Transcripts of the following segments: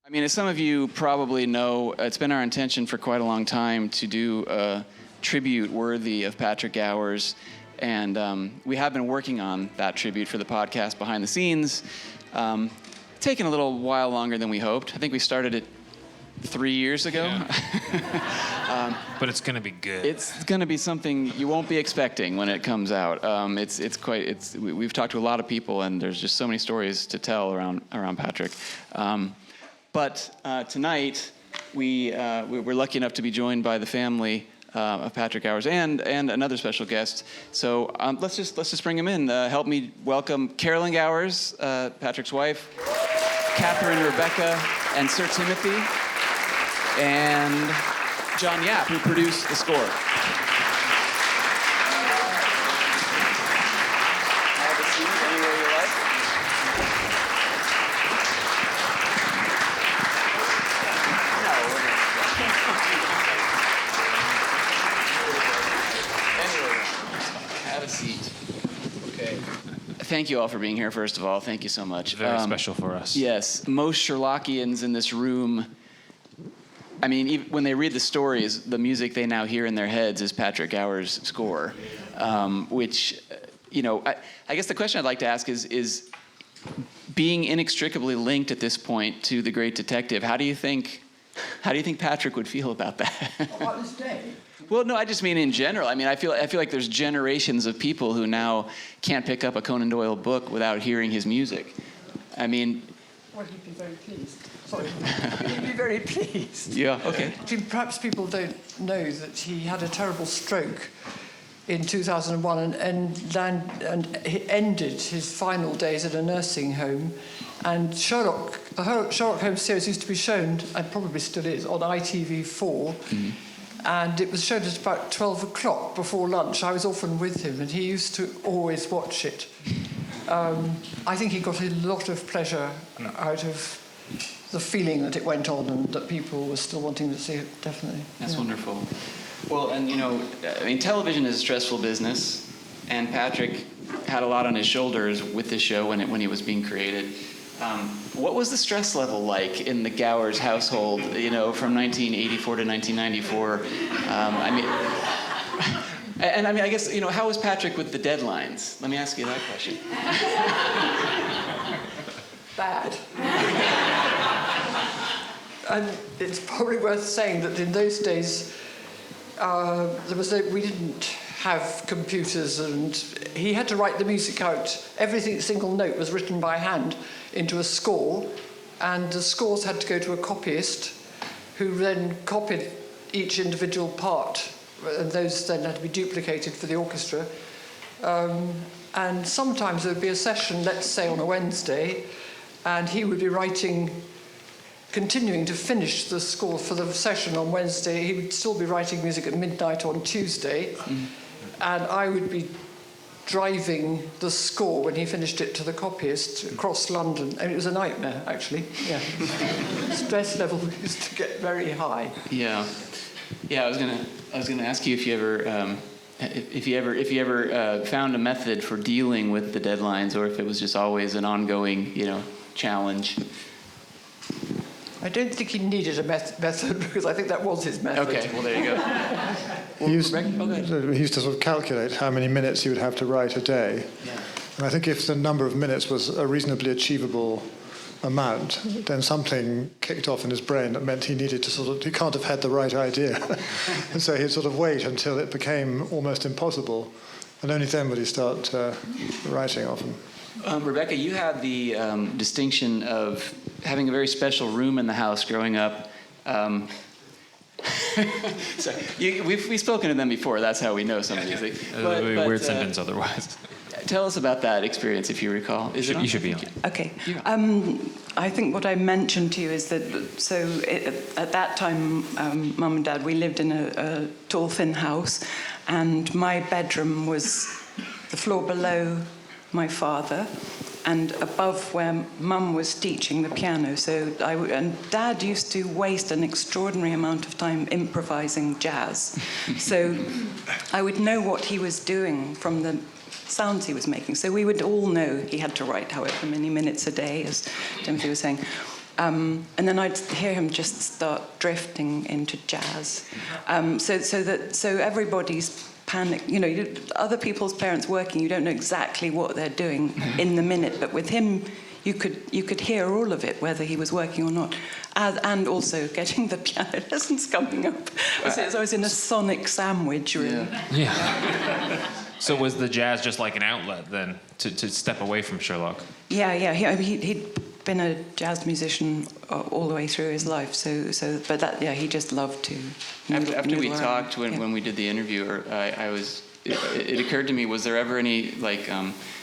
I mean, as some of you probably know, it's been our intention for quite a long time to do a tribute worthy of Patrick Gowers, and we have been working on that tribute for the podcast behind the scenes. Taken a little while longer than we hoped. I think we started it 3 years ago. Yeah. But it's going to be good. It's going to be something you won't be expecting when it comes out. We've talked to a lot of people, and there's just so many stories to tell around Patrick. But tonight, we're lucky enough to be joined by the family of Patrick Gowers and another special guest. So let's just bring him in. Help me welcome Carolyn Gowers, Patrick's wife, Katharine, Rebecca, and Sir Timothy, and John Yap, who produced the score. Have a seat anywhere you like. Have a seat. Okay. Thank you all for being here, first of all. Thank you so much. Very special for us. Yes. Most Sherlockians in this room, I mean, even when they read the stories, the music they now hear in their heads is Patrick Gowers' score, which, I guess the question I'd like to ask is being inextricably linked at this point to the great detective, how do you think Patrick would feel about that? On this day? Well, no, I just mean in general. I mean, I feel like there's generations of people who now can't pick up a Conan Doyle book without hearing his music. I mean... Well, he'd be very pleased. Sorry. He'd be very pleased. Yeah, okay. Perhaps people don't know that he had a terrible stroke in 2001 and he ended his final days at a nursing home. And the Sherlock Holmes series used to be shown, and probably still is, on ITV4. Mm-hmm. And it was shown at about 12 o'clock before lunch. I was often with him, and he used to always watch it. I think he got a lot of pleasure out of the feeling that it went on and that people were still wanting to see it, definitely. That's wonderful. Well, and television is a stressful business, and Patrick had a lot on his shoulders with this show when he was being created. What was the stress level like in the Gowers household, from 1984 to 1994? I guess, how was Patrick with the deadlines? Let me ask you that question. Bad. And it's probably worth saying that in those days, we didn't have computers, and he had to write the music out. Every single note was written by hand into a score, and the scores had to go to a copyist who then copied each individual part, and those then had to be duplicated for the orchestra. And sometimes there would be a session, let's say on a Wednesday, and he would be continuing to finish the score for the session on Wednesday. He would still be writing music at midnight on Tuesday, and I would be driving the score when he finished it to the copyist across London. And it was a nightmare, actually. Yeah. Stress level used to get very high. Yeah. I was gonna ask you if you ever found a method for dealing with the deadlines, or if it was just always an ongoing, challenge. I don't think he needed a method, because I think that was his method. Okay, well, there you go. He used to sort of calculate how many minutes he would have to write a day. Yeah. And I think if the number of minutes was a reasonably achievable amount, then something kicked off in his brain that meant he needed to he can't have had the right idea. And so he'd sort of wait until it became almost impossible, and only then would he start writing often. Rebecca, you had the distinction of having a very special room in the house growing up. So we've spoken to them before. That's how we know some of these things. Weird sentence otherwise. Tell us about that experience, if you recall. You should be on. Okay. I think what I mentioned to you is that, at that time, Mum and Dad, we lived in a tall, thin house, and my bedroom was the floor below my father and above where Mum was teaching the piano. And Dad used to waste an extraordinary amount of time improvising jazz. So I would know what he was doing from the sounds he was making. So we would all know he had to write however many minutes a day, as Timothy was saying. And then I'd hear him just start drifting into jazz. So everybody's panic. Other people's parents working, you don't know exactly what they're doing in the minute. But with him, you could hear all of it, whether he was working or not. And also getting the piano lessons coming up. So I was in a sonic sandwich, really. Yeah. So was the jazz just like an outlet then to step away from Sherlock? Yeah. He'd been a jazz musician all the way through his life. But he just loved to. After we talked, when we did the interview, it occurred to me: was there ever any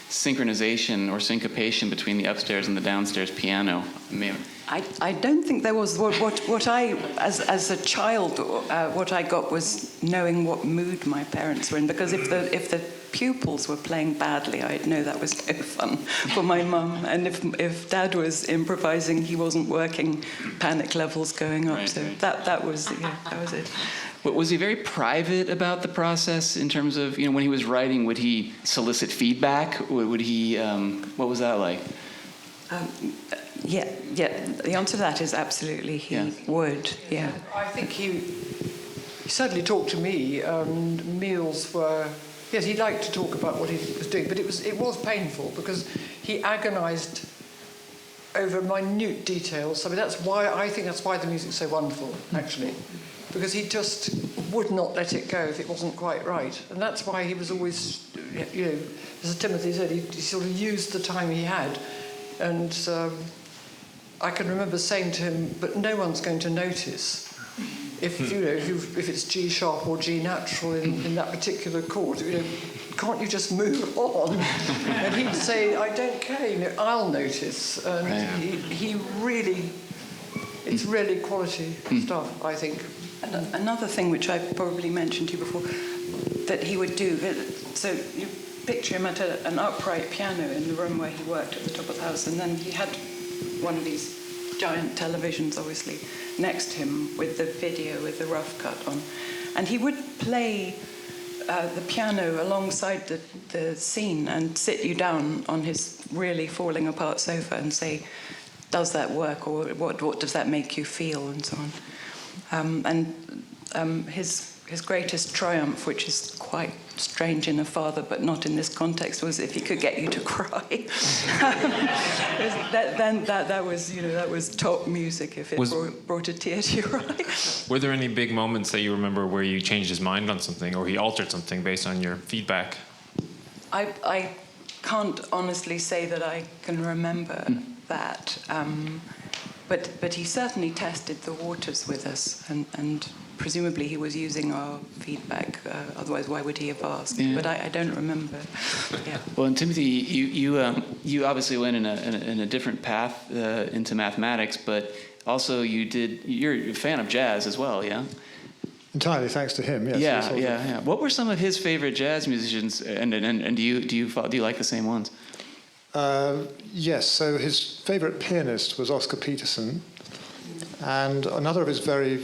synchronization or syncopation between the upstairs and the downstairs piano? I don't think there was. What I, as a child, what I got was knowing what mood my parents were in. Because if the pupils were playing badly, I'd know that was no fun for my mum. And if Dad was improvising, he wasn't working, panic levels going up. That was it. But was he very private about the process in terms of, when he was writing, would he solicit feedback? Would he? What was that like? Yeah. The answer to that is absolutely he would. Yeah. I think he certainly talked to me. Meals were. Yes, he liked to talk about what he was doing, but it was painful because he agonised over minute details. I mean, I think that's why the music's so wonderful, actually, because he just would not let it go if it wasn't quite right, and that's why he was always, as Timothy said, he sort of used the time he had, and I can remember saying to him, "But no one's going to notice." If it's G sharp or G natural in that particular chord, can't you just move on? And he'd say, "I don't care, I'll notice." And he really, it's really quality stuff, I think. Another thing which I probably mentioned to you before that he would do. So you picture him at an upright piano in the room where he worked at the top of the house, and then he had one of these giant televisions, obviously, next to him with the video with the rough cut on, and he would play the piano alongside the scene and sit you down on his really falling apart sofa and say, "Does that work?" or "What does that make you feel?" and so on. His greatest triumph, which is quite strange in a father, but not in this context, was if he could get you to cry. Then that was top music. If it brought a tear to your eye. Were there any big moments that you remember where you changed his mind on something, or he altered something based on your feedback? I can't honestly say that I can remember that. But he certainly tested the waters with us, and presumably he was using our feedback. Otherwise, why would he have asked? Yeah. But I don't remember. Yeah. Well, and Timothy, you obviously went in a different path into mathematics, but also you're a fan of jazz as well, yeah? Entirely thanks to him. Yes. Yeah. What were some of his favorite jazz musicians, and do you like the same ones? Yes, so his favourite pianist was Oscar Peterson, and another of his very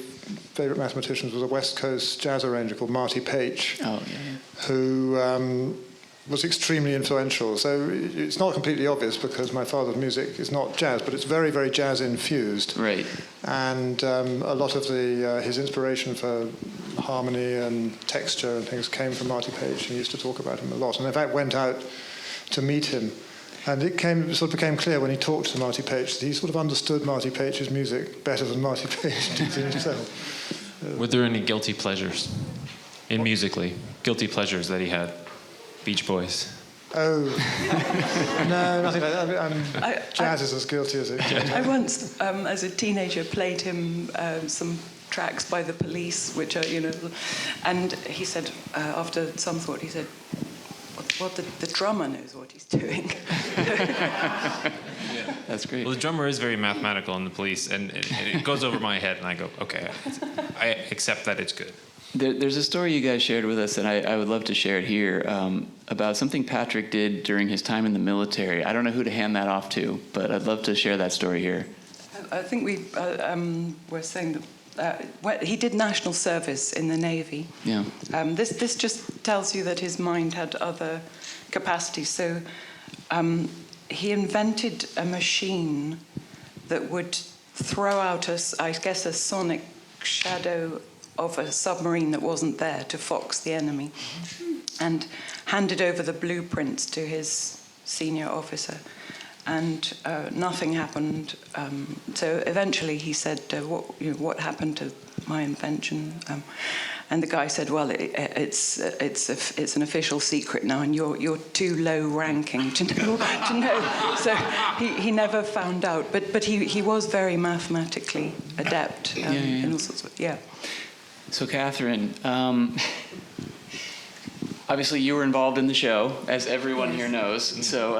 favourite mathematicians was a West Coast jazz arranger called Marty Paich, who was extremely influential. So it's not completely obvious because my father's music is not jazz, but it's very, very jazz-infused. Right. And a lot of his inspiration for harmony and texture and things came from Marty Paich. He used to talk about him a lot, and in fact went out to meet him. And it became clear when he talked to Marty Paich that he sort of understood Marty Paich's music better than Marty Paich did himself. Were there any guilty pleasures musically? Guilty pleasures that he had? Beach Boys? Oh, no, nothing like that. Jazz is as guilty as it gets. I once, as a teenager, played him some tracks by the Police, which are, and he said, after some thought, he said, "Well, the drummer knows what he's doing." That's great. Well, the drummer is very mathematical in the Police, and it goes over my head, and I go, okay, I accept that it's good. There's a story you guys shared with us, and I would love to share it here, about something Patrick did during his time in the military. I don't know who to hand that off to, but I'd love to share that story here. I think we were saying that he did national service in the Navy. Yeah. This just tells you that his mind had other capacities. So he invented a machine that would throw out I guess a sonic shadow of a submarine that wasn't there to fox the enemy, and handed over the blueprints to his senior officer. And nothing happened. So eventually he said, what happened to my invention? And the guy said, well, it's an official secret now, and you're too low ranking to know. So he never found out. But he was very mathematically adept in all sorts of, So Katharine, obviously you were involved in the show, as everyone here knows. So,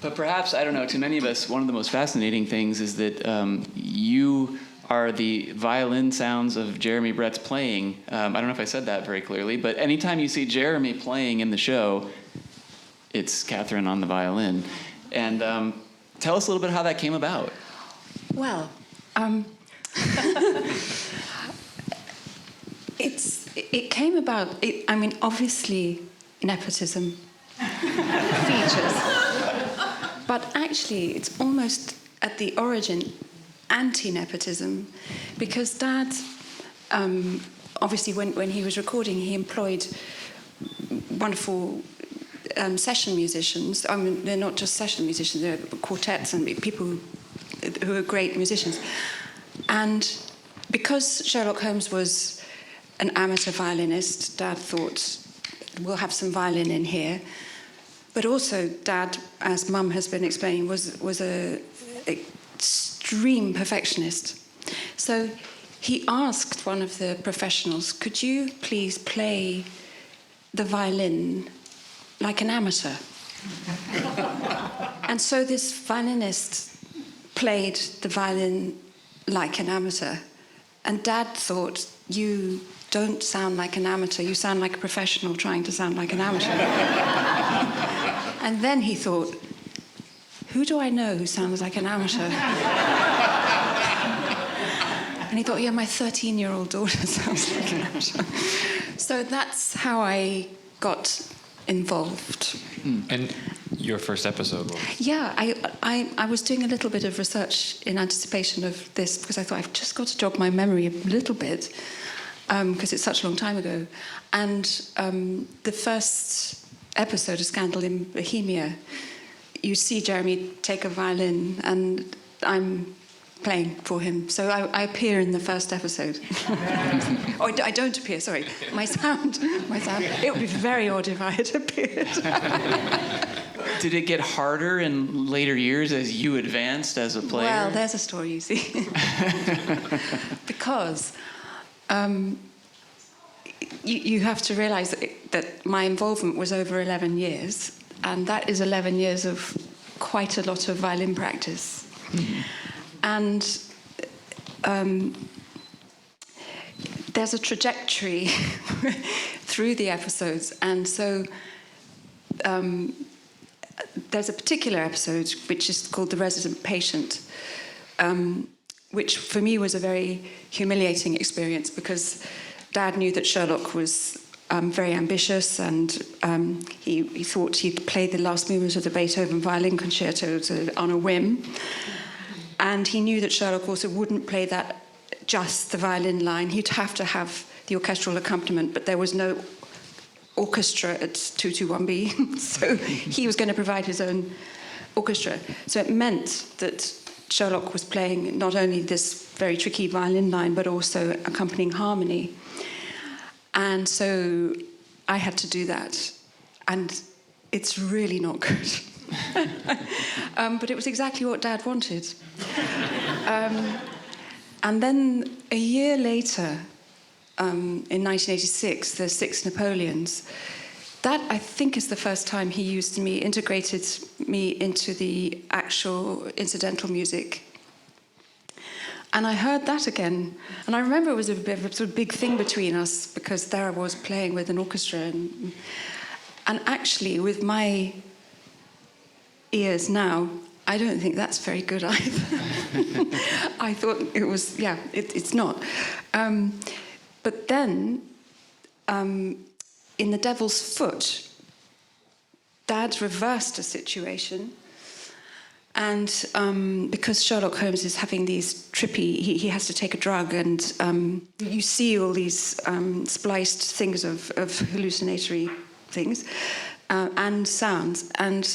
but perhaps, I don't know, to many of us, one of the most fascinating things is that you are the violin sounds of Jeremy Brett's playing. I don't know if I said that very clearly, but anytime you see Jeremy playing in the show, it's Katharine on the violin. And tell us a little bit how that came about. Well, it came about, obviously nepotism features, but actually it's almost at the origin anti-nepotism, because Dad, obviously when he was recording, he employed wonderful session musicians. They're not just session musicians, they're quartets and people who are great musicians. And because Sherlock Holmes was an amateur violinist, Dad thought, we'll have some violin in here. But also, Dad, as Mum has been explaining, was an extreme perfectionist. So he asked one of the professionals, could you please play the violin like an amateur? And so this violinist played the violin like an amateur. And Dad thought, you don't sound like an amateur, you sound like a professional trying to sound like an amateur. And then he thought, who do I know who sounds like an amateur? And he thought, yeah, my 13-year-old daughter sounds like an amateur. So that's how I got involved. And your first episode was? Yeah, I was doing a little bit of research in anticipation of this, because I thought I've just got to jog my memory a little bit, because it's such a long time ago. And the first episode of Scandal in Bohemia, you see Jeremy take a violin, and I'm playing for him. So I appear in the first episode. Oh, I don't appear, sorry. My sound. It would be very odd if I had appeared. Did it get harder in later years as you advanced as a player? Well, there's a story, you see. Because you have to realise that my involvement was over 11 years, and that is 11 years of quite a lot of violin practice. Mm-hmm. And there's a trajectory through the episodes, and so there's a particular episode which is called The Resident Patient, which for me was a very humiliating experience, because Dad knew that Sherlock was very ambitious, and he thought he'd play the last movement of the Beethoven violin concerto on a whim. And he knew that Sherlock also wouldn't play that just the violin line. He'd have to have the orchestral accompaniment, but there was no orchestra at 221B, so he was going to provide his own orchestra. So it meant that Sherlock was playing not only this very tricky violin line, but also accompanying harmony. And so I had to do that. And it's really not good. But it was exactly what Dad wanted. And then a year later, in 1986, the Six Napoleons, that I think is the first time he integrated me into the actual incidental music. And I heard that again. And I remember it was a bit of a sort of big thing between us, because there I was playing with an orchestra. And actually, with my ears now, I don't think that's very good either. I thought it was, it's not. But then, in The Devil's Foot, Dad reversed a situation And because Sherlock Holmes is having these trippy, he has to take a drug, and you see all these spliced things of hallucinatory things and sounds. And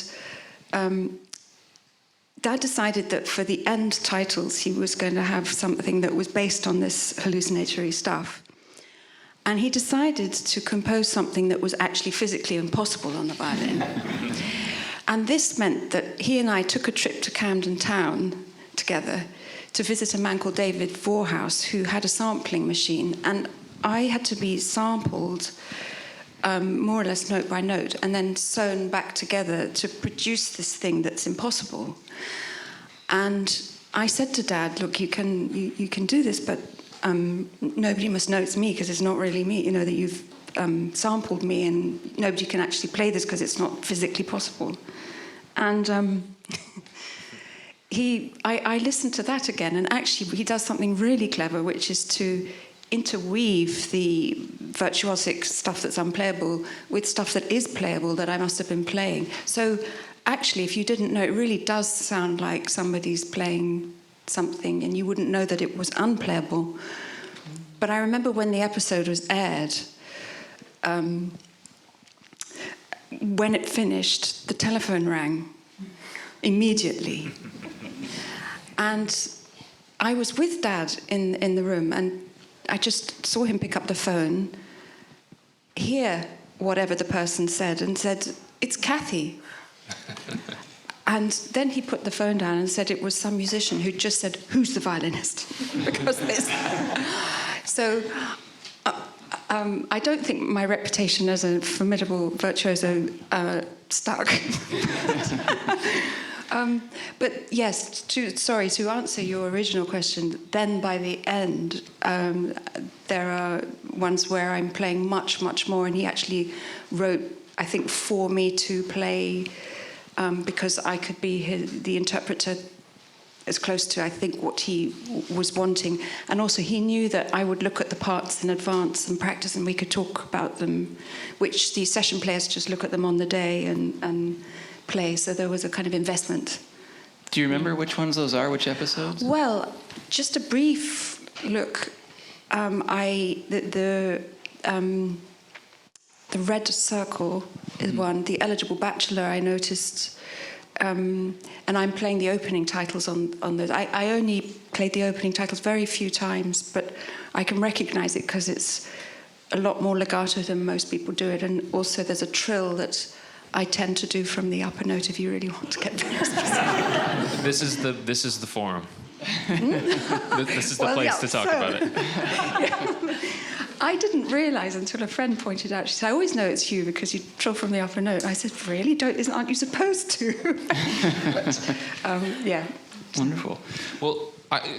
Dad decided that for the end titles, he was going to have something that was based on this hallucinatory stuff. And he decided to compose something that was actually physically impossible on the violin. And this meant that he and I took a trip to Camden Town together to visit a man called David Vorhaus, who had a sampling machine. And I had to be sampled more or less note by note and then sewn back together to produce this thing that's impossible. And I said to Dad, look, you can do this, but nobody must know it's me because it's not really me, you know, that you've sampled me, and nobody can actually play this because it's not physically possible. And I listened to that again, and actually he does something really clever, which is to interweave the virtuosic stuff that's unplayable with stuff that is playable that I must have been playing. So actually, if you didn't know, it really does sound like somebody's playing something, and you wouldn't know that it was unplayable. But I remember when the episode was aired, when it finished, the telephone rang immediately. And I was with Dad in the room, and I just saw him pick up the phone, hear whatever the person said, and said, "It's Kathy." And then he put the phone down and said it was some musician who just said, "Who's the violinist?" Because this. So I don't think my reputation as a formidable virtuoso stuck. But yes, to answer your original question, then by the end, there are ones where I'm playing much, much more, and he actually wrote, I think, for me to play, because I could be the interpreter as close to, I think, what he was wanting. And also he knew that I would look at the parts in advance and practice, and we could talk about them, which the session players just look at them on the day and play. So there was a kind of investment. Do you remember which ones those are, which episodes? Well, just a brief look. The Red Circle is one. The Eligible Bachelor, I noticed. And I'm playing the opening titles on those. I only played the opening titles very few times, but I can recognise it because it's a lot more legato than most people do it. And also there's a trill that I tend to do from the upper note if you really want to get very specific. This is the forum. This is the place to talk about it. Yeah. I didn't realise until a friend pointed out. She said, "I always know it's you because you trill from the upper note." I said, "Really? Aren't you supposed to?" But yeah. Wonderful. Well,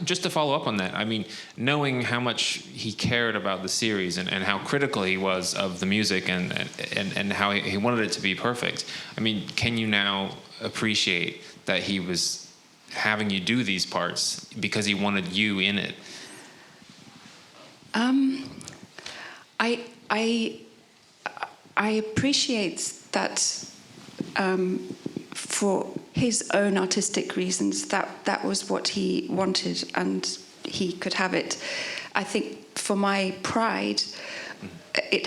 just to follow up on that, I mean, knowing how much he cared about the series and how critical he was of the music and how he wanted it to be perfect, I mean, can you now appreciate that he was having you do these parts because he wanted you in it? I appreciate that for his own artistic reasons, that was what he wanted, and he could have it. I think for my pride, it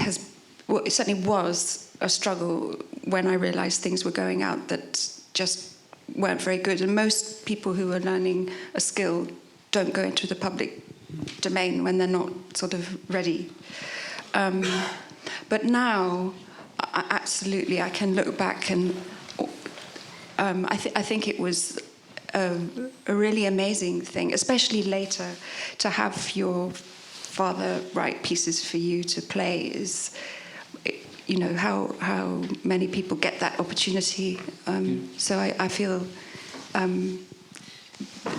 certainly was a struggle when I realised things were going out that just weren't very good. And most people who are learning a skill don't go into the public domain when they're not sort of ready. But now, absolutely, I can look back and I think it was a really amazing thing, especially later, to have your father write pieces for you to play. Is, you know, how many people get that opportunity. So I feel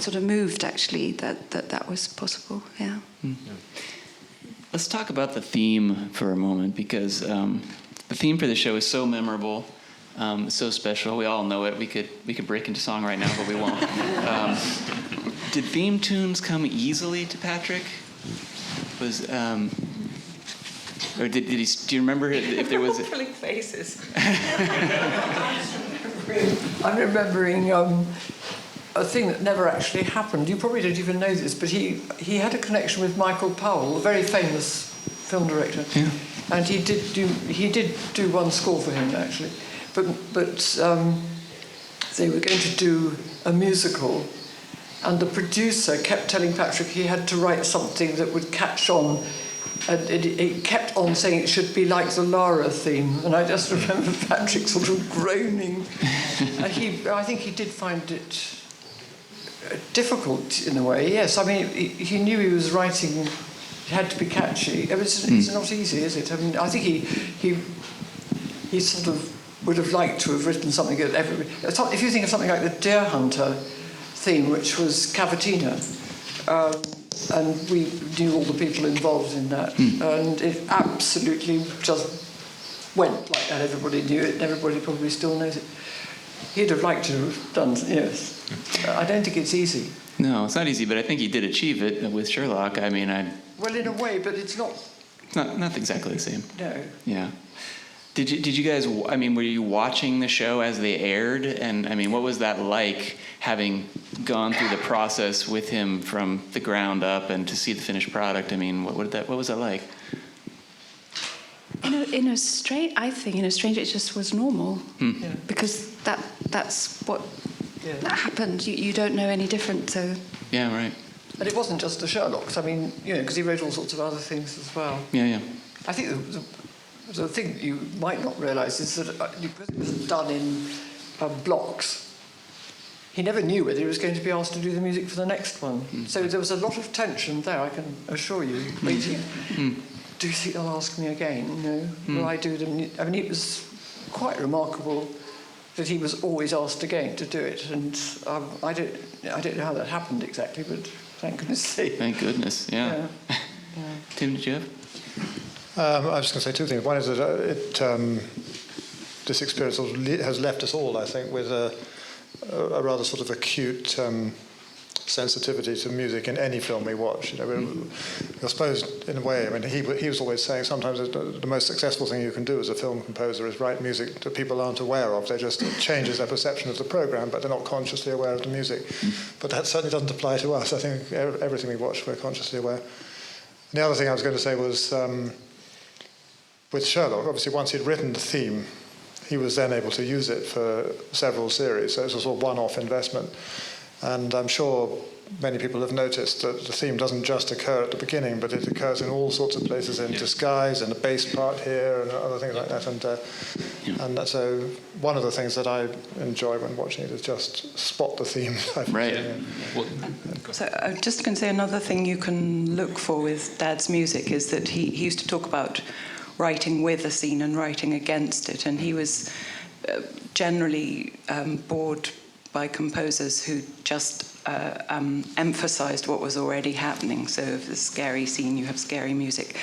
sort of moved, actually, that was possible. Yeah. Mm. Let's talk about the theme for a moment, because the theme for the show is so memorable, so special. We all know it. We could break into song right now, but we won't. Did theme tunes come easily to Patrick? Or did he? Do you remember if there was? Pulling faces. I'm remembering a thing that never actually happened. You probably don't even know this, but he had a connection with Michael Powell, a very famous film director, and he did do one score for him actually, but they were going to do a musical, and the producer kept telling Patrick he had to write something that would catch on. And it kept on saying it should be like the Lara theme, and I just remember Patrick sort of groaning. And I think he did find it difficult in a way. Yes, I mean he knew he was writing; it had to be catchy. It's not easy, is it? I mean, I think he sort of would have liked to have written something that everybody. If you think of something like the Deer Hunter theme, which was Cavatina. And we knew all the people involved in that, and it absolutely just went like that. Everybody knew it, and everybody probably still knows it. He'd have liked to have done, yes. I don't think it's easy. No, it's not easy, but I think he did achieve it with Sherlock. I mean, Well, in a way, but it's not... Not exactly the same. No. Yeah. Did you guys, I mean, were you watching the show as they aired? And, I mean, what was that like, having gone through the process with him from the ground up and to see the finished product? I mean, what was that like? In a strange, it just was normal. Yeah. Because that's what Yeah. that happened. You don't know any different, so... Yeah, right. And it wasn't just the Sherlocks. I mean, because he wrote all sorts of other things as well. Yeah. I think the thing that you might not realise is that because it was done in blocks, he never knew whether he was going to be asked to do the music for the next one. So there was a lot of tension there, I can assure you. Waiting. Do you think they'll ask me again? Will I do them? I mean, it was quite remarkable that he was always asked again to do it, and I don't know how that happened exactly, but thank goodness sake. Thank goodness, yeah. Tim, did you have? I was just going to say two things. One is that this experience has left us all, I think, with a rather sort of acute sensitivity to music in any film we watch. I suppose, in a way, I mean, he was always saying sometimes the most successful thing you can do as a film composer is write music that people aren't aware of. It changes their perception of the program, but they're not consciously aware of the music. But that certainly doesn't apply to us. I think everything we watch, we're consciously aware. And the other thing I was going to say was, with Sherlock, obviously once he'd written the theme, he was then able to use it for several series. So it was a sort of one-off investment. And I'm sure many people have noticed that the theme doesn't just occur at the beginning, but it occurs in all sorts of places, in disguise, and a bass part here, and other things like that. And so one of the things that I enjoy when watching it is just spot the theme. Right. So I'm just going to say another thing you can look for with Dad's music is that he used to talk about writing with a scene and writing against it, and he was generally bored by composers who just emphasized what was already happening. So if there's a scary scene, you have scary music.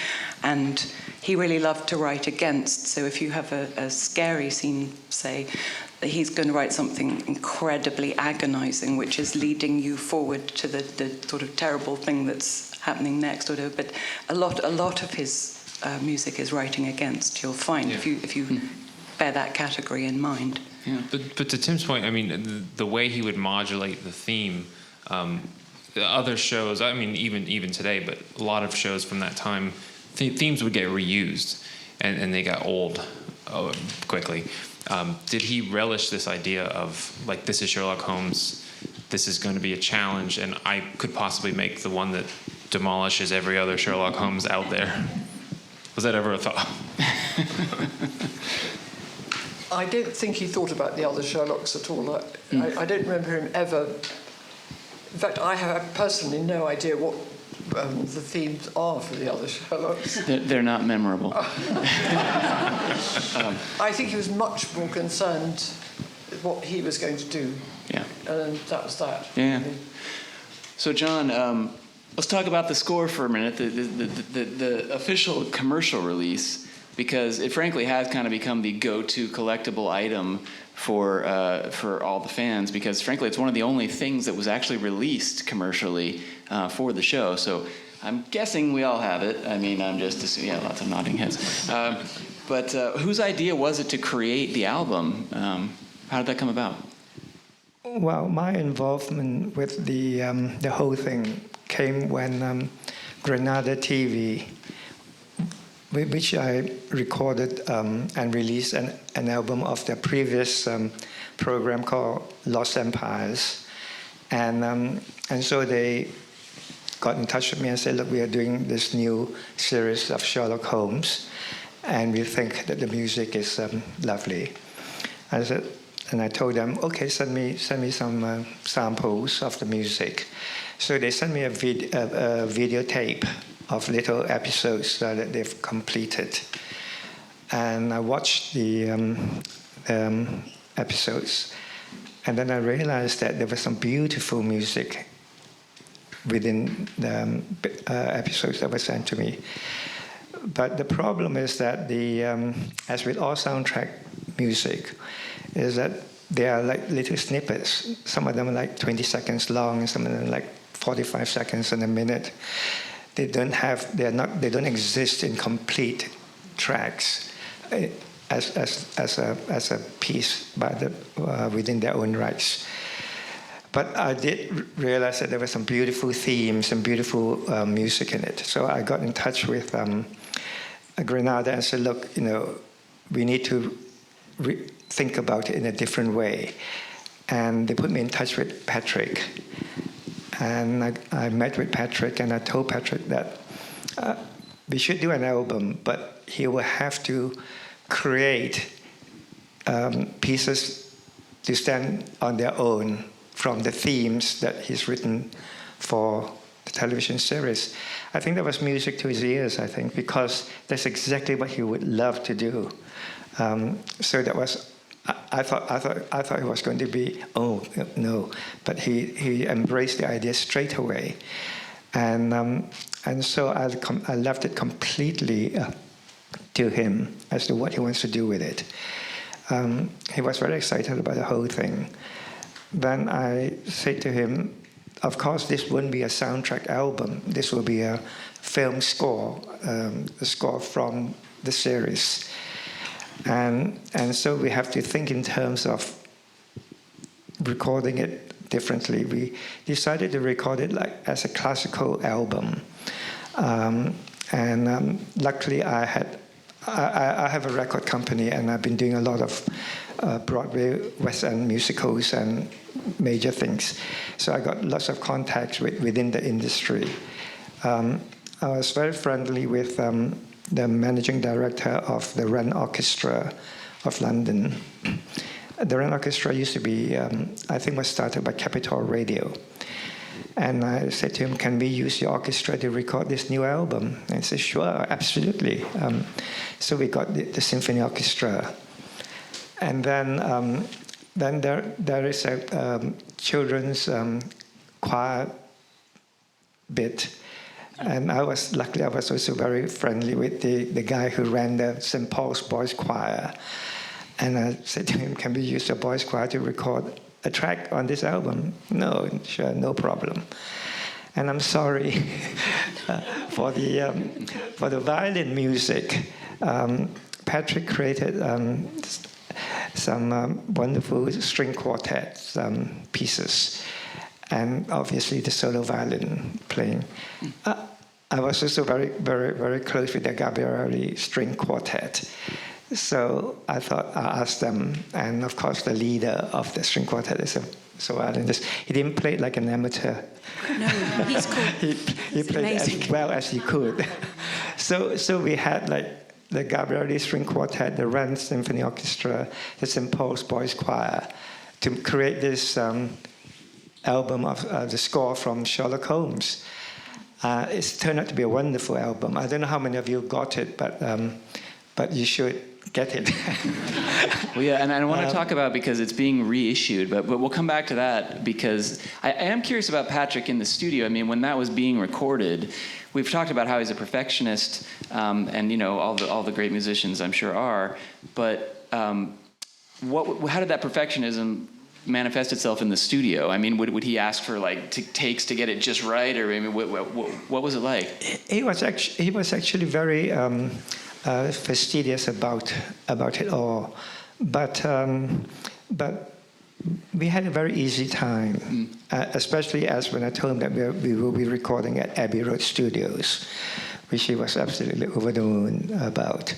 And he really loved to write against. So if you have a scary scene, say, he's going to write something incredibly agonizing, which is leading you forward to the sort of terrible thing that's happening next. But a lot of his music is writing against, you'll find, if you bear that category in mind. Yeah. But to Tim's point, I mean, the way he would modulate the theme, the other shows, I mean, even today, but a lot of shows from that time, themes would get reused, and they got old quickly. Did he relish this idea of, like, this is Sherlock Holmes, this is going to be a challenge, and I could possibly make the one that demolishes every other Sherlock Holmes out there? Was that ever a thought? I don't think he thought about the other Sherlocks at all. I don't remember him ever... In fact, I have personally no idea what the themes are for the other Sherlocks. They're not memorable. I think he was much more concerned with what he was going to do. Yeah. And that was that. Yeah. So, John, let's talk about the score for a minute, the official commercial release, because it frankly has kind of become the go-to collectible item for all the fans, because frankly it's one of the only things that was actually released commercially for the show. So I'm guessing we all have it. I mean, I'm just assuming, yeah, lots of nodding heads. But whose idea was it to create the album? How did that come about? Well, my involvement with the whole thing came when Granada TV, which I recorded and released an album of their previous program called Lost Empires, and so they got in touch with me and said, look, we are doing this new series of Sherlock Holmes, and we think that the music is lovely. I said, and I told them, okay, send me some samples of the music. So they sent me a videotape of little episodes that they've completed, and I watched the episodes, and then I realized that there was some beautiful music within the episodes that were sent to me. But the problem is that as with all soundtrack music, is that they are like little snippets. Some of them are like 20 seconds long, and some of them are like 45 seconds and a minute. They don't exist in complete tracks as a piece within their own rights. But I did realize that there were some beautiful themes and beautiful music in it. So I got in touch with Granada and said, look, we need to think about it in a different way. And they put me in touch with Patrick. And I met with Patrick, and I told Patrick that we should do an album, but he will have to create pieces to stand on their own from the themes that he's written for the television series. I think that was music to his ears, I think, because that's exactly what he would love to do. So that was, I thought it was going to be, oh, no, but he embraced the idea straight away. And so I left it completely to him as to what he wants to do with it. He was very excited about the whole thing. Then I said to him, of course, this wouldn't be a soundtrack album. This will be a film score, a score from the series. And so we have to think in terms of recording it differently. We decided to record it like as a classical album. Luckily, I have a record company, and I've been doing a lot of Broadway West End musicals and major things. So I got lots of contacts within the industry. I was very friendly with the managing director of the Wren Orchestra of London. The Wren Orchestra used to be, I think, was started by Capitol Radio. And I said to him, can we use your orchestra to record this new album? And he said, sure, absolutely. So we got the symphony orchestra. And then there is a children's choir bit. And luckily I was also very friendly with the guy who ran the St. Paul's Boys Choir. And I said to him, can we use the boys' choir to record a track on this album? No, sure, no problem. And I'm sorry for the violin music. Patrick created some wonderful string quartet pieces, and obviously the solo violin playing. I was also very, very, very close with the Gabrielli string quartet. So I thought I'll ask them, and of course the leader of the string quartet is a violinist. He didn't play it like an amateur. No, he's cool. he played as well as he could. So we had like the Gabrielli String Quartet, the Wren Symphony Orchestra, the St. Paul's Boys Choir, to create this album of the score from Sherlock Holmes. It's turned out to be a wonderful album. I don't know how many of you got it, but you should get it. Well, yeah, and I want to talk about, because it's being reissued, but we'll come back to that, because I am curious about Patrick in the studio. I mean, when that was being recorded, we've talked about how he's a perfectionist, and all the great musicians I'm sure are. But how did that perfectionism manifest itself in the studio? I mean, would he ask for takes to get it just right, or I mean, what was it like? He was actually very fastidious about it all, but we had a very easy time, especially as when I told him that we will be recording at Abbey Road Studios, which he was absolutely over the moon about.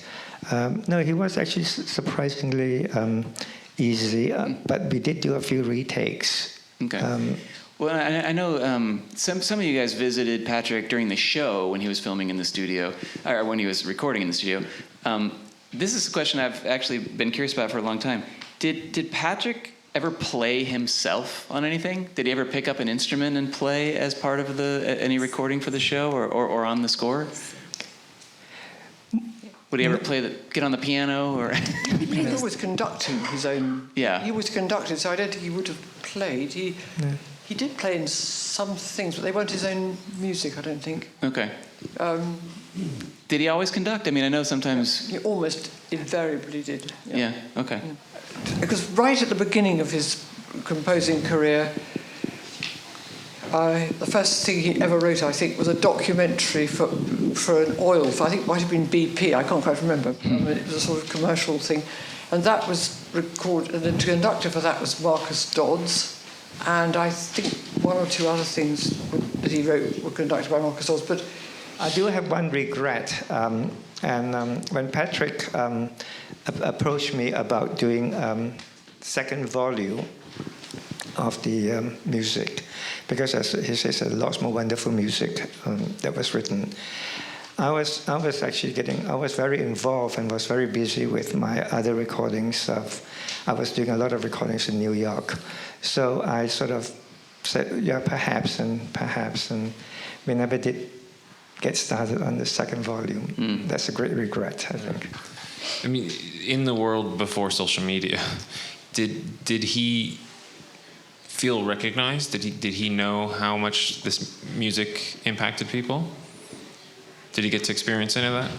No, he was actually surprisingly easy, but we did do a few retakes. Okay. Well, I know some of you guys visited Patrick during the show when he was filming in the studio, or when he was recording in the studio. This is a question I've actually been curious about for a long time. Did Patrick ever play himself on anything? Did he ever pick up an instrument and play as part of any recording for the show or on the score? Would he ever get on the piano or? He was conducting his own. Yeah. He was conducted, so I don't think he would have played. He did play in some things, but they weren't his own music, I don't think. Okay. Did he always conduct? I mean, I know sometimes. He almost invariably did. Yeah. Okay. Yeah. Because right at the beginning of his composing career, the first thing he ever wrote, I think, was a documentary for an oil. I think it might have been BP. I can't quite remember. It was a sort of commercial thing, and that was recorded. And the conductor for that was Marcus Dodds, and I think one or two other things that he wrote were conducted by Marcus Dodds. But I do have one regret, when Patrick approached me about doing second volume of the music, because as he says, there's lots more wonderful music that was written. I was very involved and was very busy with my other recordings. I was doing a lot of recordings in New York, so I sort of said, yeah, perhaps, and we never did get started on the second volume. That's a great regret, I think. I mean, in the world before social media, did he feel recognized? Did he know how much this music impacted people? Did he get to experience any of that?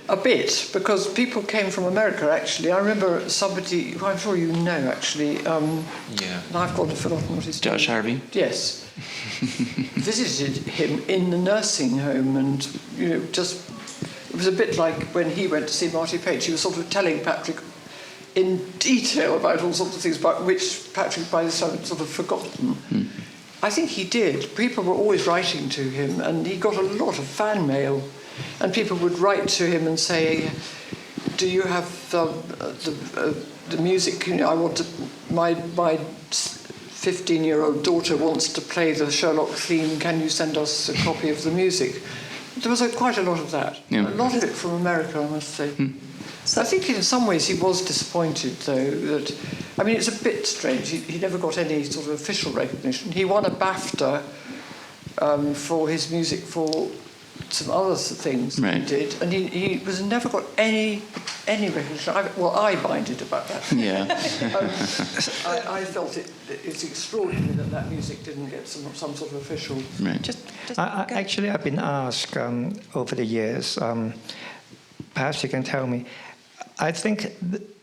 A bit, because people came from America, actually. I remember somebody who I'm sure you know, actually. Yeah. And I've forgotten what his name is. Josh Harvey? Yes. Visited him in the nursing home, and, just... It was a bit like when he went to see Marty Page. He was sort of telling Patrick in detail about all sorts of things about which Patrick by this time had sort of forgotten. I think he did. People were always writing to him, and he got a lot of fan mail. And people would write to him and say, "Do you have the music? I want to. My 15-year-old daughter wants to play the Sherlock theme. Can you send us a copy of the music?" There was quite a lot of that. Yeah. A lot of it from America, I must say. So I think in some ways he was disappointed, though, that... I mean, it's a bit strange. He never got any sort of official recognition. He won a BAFTA for his music for some other things he did, and he was never got any recognition. I minded about that. Yeah. I felt it's extraordinary that music didn't get some sort of official... Right. Actually, I've been asked over the years, perhaps you can tell me, I think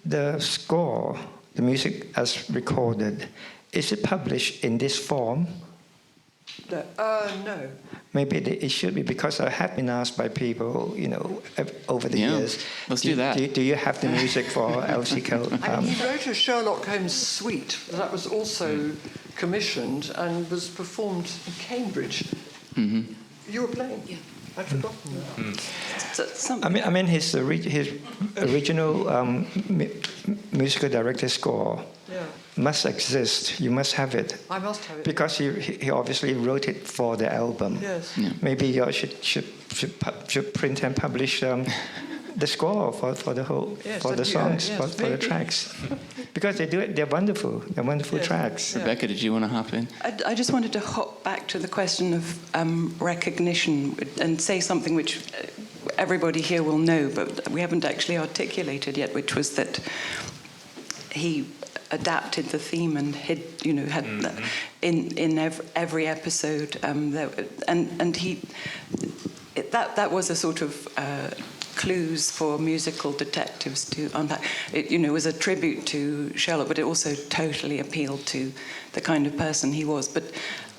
the score, the music as recorded, is it published in this form? No. Maybe it should be, because I have been asked by people, over the years. Let's do that. Do you have the music for LCO? He wrote a Sherlock Holmes suite that was also commissioned and was performed in Cambridge. Mm-hmm. You were playing? Yeah. I'd forgotten that. I mean, his original musical director score must exist. You must have it. I must have it. Because he obviously wrote it for the album. Yes. Yeah. Maybe you should print and publish the score for the whole for the songs for the tracks, because they're wonderful. They're wonderful tracks. Yeah. Rebecca, did you want to hop in? I just wanted to hop back to the question of recognition and say something which everybody here will know, but we haven't actually articulated yet, which was that he adapted the theme and had in every episode, and that was a sort of clues for musical detectives to unpack. It was a tribute to Sherlock, but it also totally appealed to the kind of person he was. But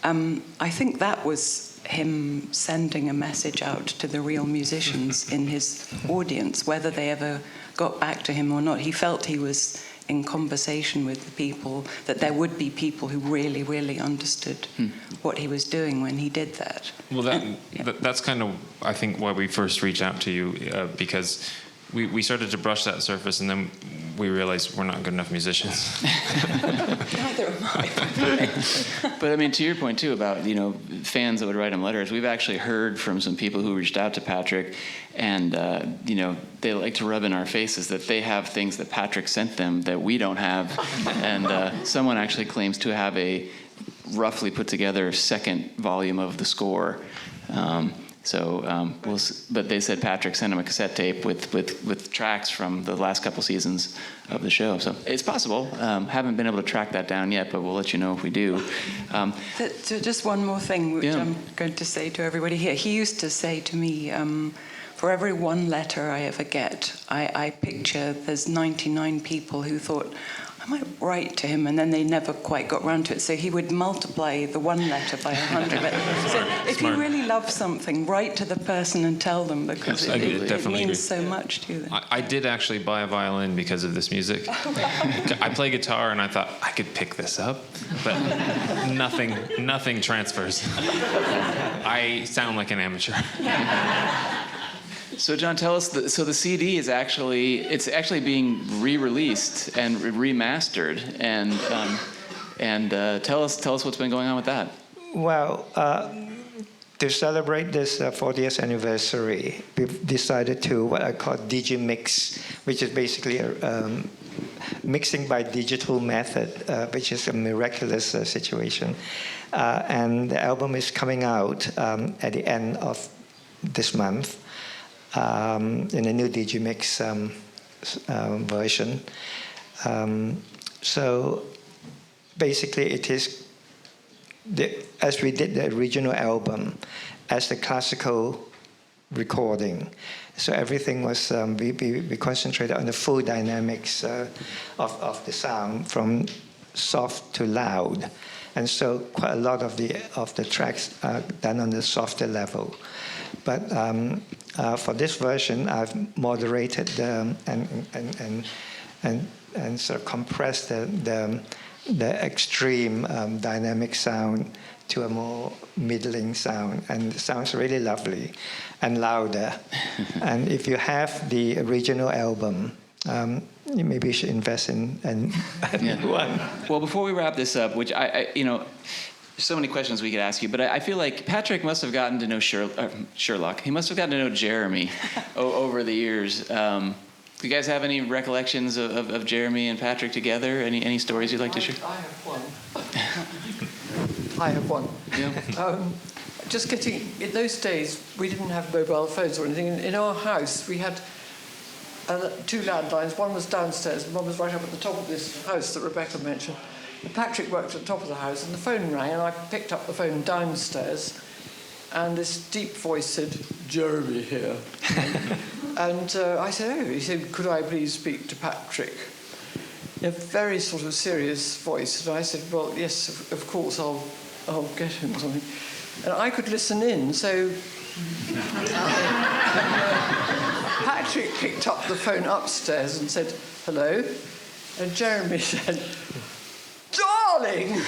I think that was him sending a message out to the real musicians in his audience, whether they ever got back to him or not. He felt he was in conversation with the people, that there would be people who really, really understood what he was doing when he did that. Well, that's kind of, I think, why we first reached out to you, because we started to brush that surface, and then we realized we're not good enough musicians. Neither am I. But I mean, to your point too about, you know, fans that would write him letters, we've actually heard from some people who reached out to Patrick, and you know, they like to rub in our faces that they have things that Patrick sent them that we don't have, and someone actually claims to have a roughly put together second volume of the score. But they said Patrick sent him a cassette tape with tracks from the last couple seasons of the show. So it's possible. Haven't been able to track that down yet, but we'll let you know if we do. So just one more thing, which I'm going to say to everybody here. He used to say to me, for every one letter I ever get, I picture there's 99 people who thought, I might write to him, and then they never quite got round to it. So he would multiply the one letter by 100. So if you really love something, write to the person and tell them, because Yes, it means so much to them. I did actually buy a violin because of this music. I play guitar, and I thought I could pick this up, but nothing transfers. I sound like an amateur. So John, tell us. So the CD is actually being re-released and remastered, and tell us what's been going on with that. Well, to celebrate this 40th anniversary, we've decided to what I call Digimix, which is basically a mixing by digital method, which is a miraculous situation. And the album is coming out at the end of this month. In a new Digimix version. So basically it is, as we did the original album, as the classical recording. So everything was, we concentrated on the full dynamics of the sound, from soft to loud. And so quite a lot of the tracks are done on the softer level. But for this version, I've moderated and sort of compressed the extreme dynamic sound to a more middling sound, and it sounds really lovely and louder. And if you have the original album, maybe you should invest in one. Well, before we wrap this up, which I you know, there's so many questions we could ask you, but I feel like Patrick must have gotten to know Sherlock. He must have gotten to know Jeremy over the years. Do you guys have any recollections of Jeremy and Patrick together? Any stories you'd like to share? I have one. Yeah. Just getting, in those days, we didn't have mobile phones or anything. In our house, we had two landlines. One was downstairs and one was right up at the top of this house that Rebecca mentioned. Patrick worked at the top of the house, and the phone rang, and I picked up the phone downstairs, and this deep voice said, "Jeremy here." And I said, "Oh," he said, "could I please speak to Patrick?" In a very sort of serious voice. And I said, "Well, yes, of course, I'll get him something." And I could listen in, so Patrick picked up the phone upstairs and said, "Hello," and Jeremy said, "Darling,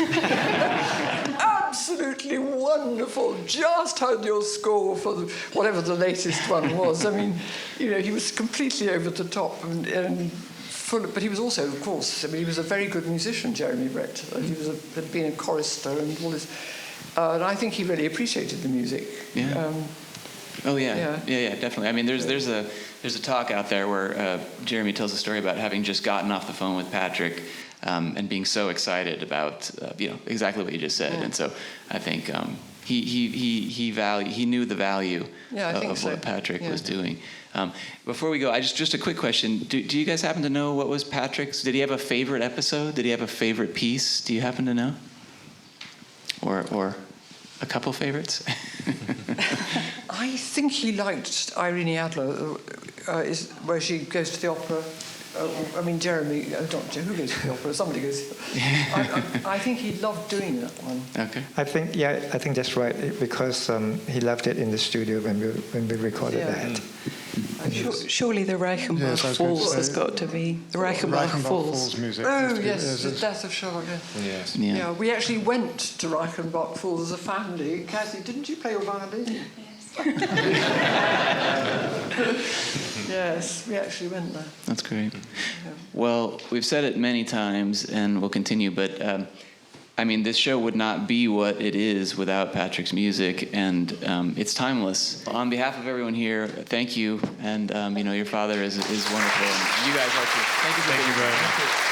absolutely wonderful. Just had your score for whatever the latest one was." I mean, you know, he was completely over the top and full of, but he was also, of course, I mean, he was a very good musician, Jeremy Brett. He had been a chorister and all this. And I think he really appreciated the music. Yeah. Yeah, definitely. I mean, there's a talk out there where Jeremy tells a story about having just gotten off the phone with Patrick. And being so excited about exactly what you just said, and so I think he knew the value of what Patrick was doing. Before we go, just a quick question: do you guys happen to know what was Patrick's? Did he have a favorite episode? Did he have a favorite piece? Do you happen to know? Or a couple favorites? I think he liked Irene Adler, where she goes to the opera. I mean, Jeremy, who goes to the opera? Somebody goes. I think he loved doing that one. Okay. I think that's right, because he loved it in the studio when we recorded that. Surely the Reichenbach Yes, I was going to Falls say- has got to be the Reichenbach Falls. music. Oh, yes, the death of Sherlock. Yes. Yeah. Yeah, we actually went to Reichenbach Falls as a family. Kathy, didn't you play your violin? Yes, we actually went there. That's great. Well, we've said it many times, and we'll continue, but I mean, this show would not be what it is without Patrick's music, and it's timeless. On behalf of everyone here, thank you, and your father is wonderful, and you guys are too. Thank you for being here.